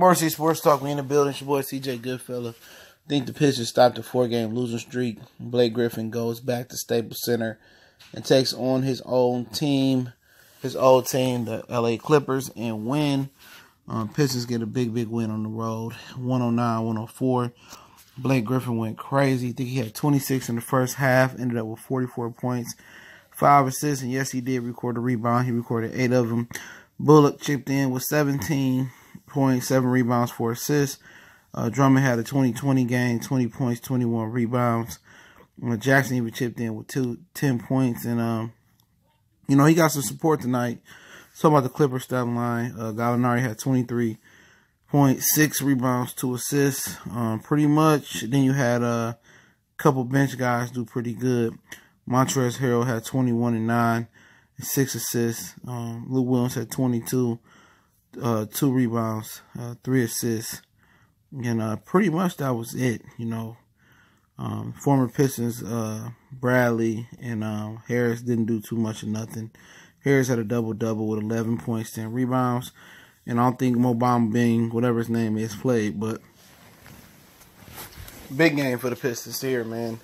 Marcy Sports Talk, we in the building. It's your boy CJ Goodfella. I think the Pistons stopped a 4-game losing streak. Blake Griffin goes back to Staples Center and takes on his old team, the LA Clippers, and win. Pistons get a big win on the road, 109-104. Blake Griffin went crazy. I think he had 26 in the first half, ended up with 44 points, 5 assists, and yes, he did record a rebound. He recorded 8 of them. Bullock chipped in with 17 points, 7 rebounds, 4 assists. Drummond had a 20-20 game, 20 points, 21 rebounds. Jackson even chipped in with 10 points. And, he got some support tonight. Talk about the Clippers stat line. Gallinari had 23 points, 6 rebounds, 2 assists. Pretty much. Then you had a couple bench guys do pretty good. Montrezl Harrell had 21 and 9, and 6 assists. Lou Williams had 22, 2 rebounds, 3 assists. And pretty much that was it, Former Pistons, Bradley and Harris didn't do too much of nothing. Harris had a double-double with 11 points, 10 rebounds. And I don't think Mo Bamba, whatever his name is, played. But big game for the Pistons here, man.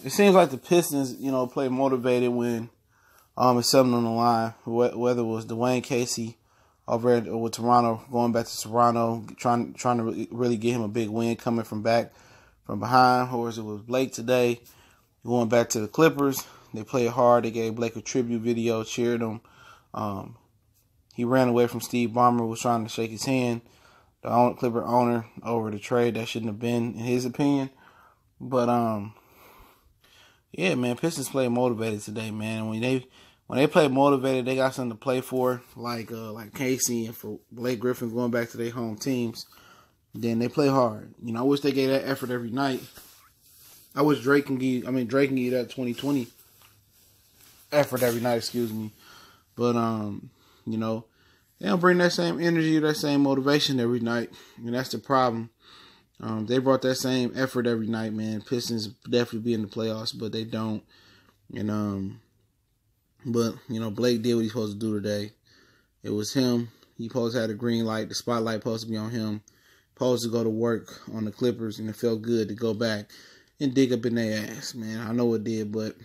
It seems like the Pistons, play motivated when it's something on the line. Whether it was Dwayne Casey over with Toronto, going back to Toronto, trying to really get him a big win coming from behind, or as it was Blake today, going back to the Clippers. They played hard. They gave Blake a tribute video, cheered him. He ran away from Steve Ballmer, was trying to shake his hand, the Clipper owner, over the trade that shouldn't have been, in his opinion. But yeah, man, Pistons played motivated today, man. When they play motivated, they got something to play for, like Casey and for Blake Griffin going back to their home teams. Then they play hard. I wish they gave that effort every night. I wish Drake can give that 2020 effort every night, But they don't bring that same energy, that same motivation every night. And that's the problem. They brought that same effort every night, man. Pistons definitely be in the playoffs, but they don't. And but Blake did what he's supposed to do today. It was him. He supposed to have the green light. The spotlight supposed to be on him. Supposed to go to work on the Clippers, and it felt good to go back and dig up in their ass, man. I know it did, but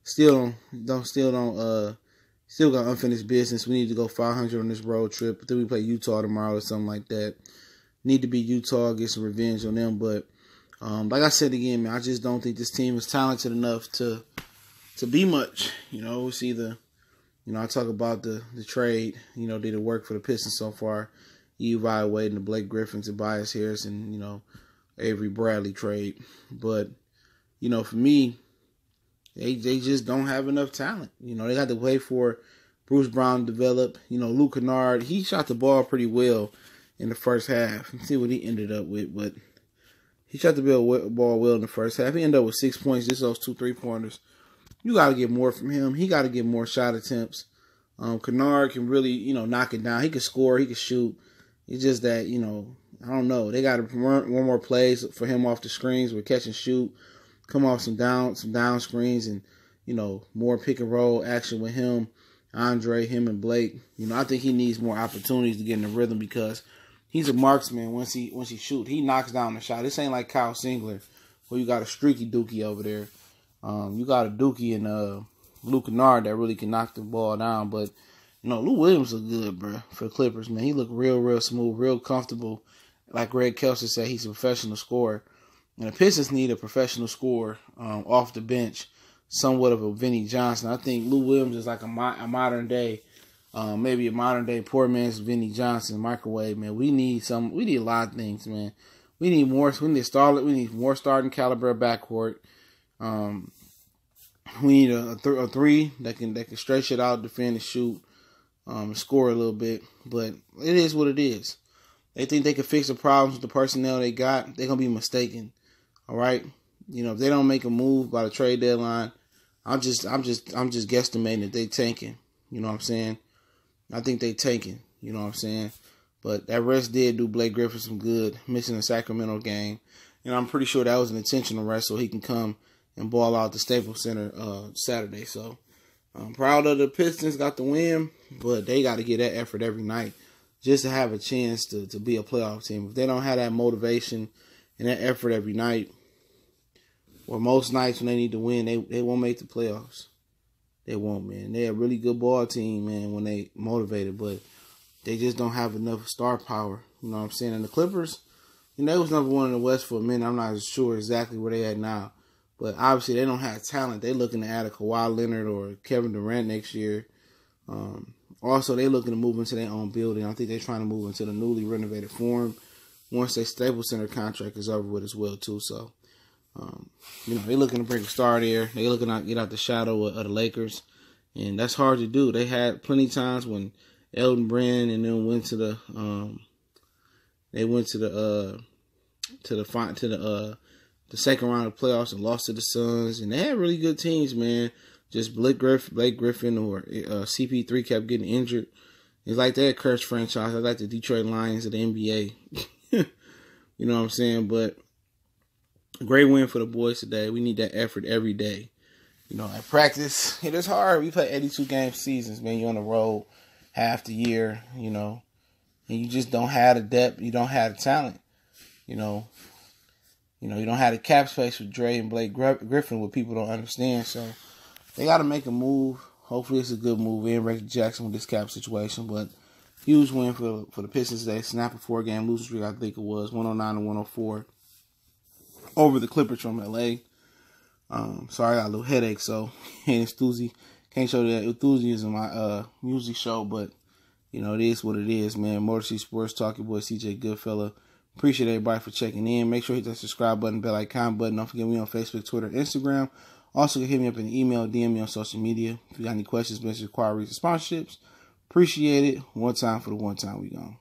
still got unfinished business. We need to go 500 on this road trip. I think we play Utah tomorrow or something like that. Need to beat Utah, get some revenge on them. But like I said again, man, I just don't think this team is talented enough to be much. It's either, I talk about the trade, did it work for the Pistons so far? Eli Wade and the Blake Griffin, Tobias Harris, and, Avery Bradley trade. But, for me, they just don't have enough talent. They got to wait for Bruce Brown to develop. Luke Kennard, he shot the ball pretty well in the first half. Let's see what he ended up with. But he shot the ball well in the first half. He ended up with 6 points, just those 2 3-pointers. You got to get more from him. He got to get more shot attempts. Kennard can really, knock it down. He can score. He can shoot. It's just that, I don't know. They got to run one more plays for him off the screens with catch and shoot. Come off some down screens and, more pick and roll action with him, Andre, him and Blake. I think he needs more opportunities to get in the rhythm because he's a marksman once he shoots. He knocks down the shot. This ain't like Kyle Singler where you got a streaky dookie over there. You got a dookie and Luke Kennard that really can knock the ball down. But, Lou Williams look good, bro, for the Clippers, man. He look real smooth, real comfortable. Like Greg Kelser said, he's a professional scorer. And the Pistons need a professional scorer off the bench, somewhat of a Vinnie Johnson. I think Lou Williams is like a modern day, maybe a modern day poor man's Vinnie Johnson, microwave, man. We need a lot of things, man. We need more. We need more starting caliber backcourt. We need a three that can stretch it out, defend and shoot, score a little bit. But it is what it is. They think they can fix the problems with the personnel they got. They're gonna be mistaken. All right, if they don't make a move by the trade deadline, I'm just guesstimating that they tanking. You know what I'm saying? I think they tanking. You know what I'm saying? But that rest did do Blake Griffin some good, missing the Sacramento game, and I'm pretty sure that was an intentional rest so he can come and ball out the Staples Center Saturday. So I'm proud of the Pistons, got the win, but they got to get that effort every night. just to have a chance to be a playoff team. If they don't have that motivation and that effort every night, or most nights when they need to win, they won't make the playoffs. They won't, man. They're a really good ball team, man, when they motivated, but they just don't have enough star power. You know what I'm saying? And the Clippers, they was number one in the West for a minute. I'm not sure exactly where they at now. But obviously they don't have talent. They're looking to add a Kawhi Leonard or Kevin Durant next year. Also, they're looking to move into their own building. I think they're trying to move into the newly renovated Forum once their Staples Center contract is over with as well, too. So, they're looking to bring a star there. They're looking to get out the shadow of the Lakers. And that's hard to do. They had plenty of times when Elton Brand and then went to the second round of playoffs and lost to the Suns, and they had really good teams, man. Just Blake Griffin or CP3 kept getting injured. It's like they're a cursed franchise. I like the Detroit Lions of the NBA. You know what I'm saying? But a great win for the boys today. We need that effort every day. At practice, it is hard. We play 82-game seasons, man. You're on the road half the year, and you just don't have the depth. You don't have the talent, you don't have the cap space with Dre and Blake Griffin, what people don't understand. So they got to make a move. Hopefully it's a good move in Reggie Jackson with this cap situation. But huge win for the Pistons today. Snap a 4-game losing streak, I think it was, 109-104 over the Clippers from L.A. Sorry, I got a little headache, so can't show that enthusiasm in my music show, but it is what it is, man. Motor City Sports Talk, your boy CJ Goodfella. Appreciate everybody for checking in. Make sure you hit that subscribe button, bell icon button. Don't forget me on Facebook, Twitter, Instagram. Also, you can hit me up in the email, DM me on social media. If you got any questions, messages, inquiries, or sponsorships, appreciate it. One time for the one time we gone.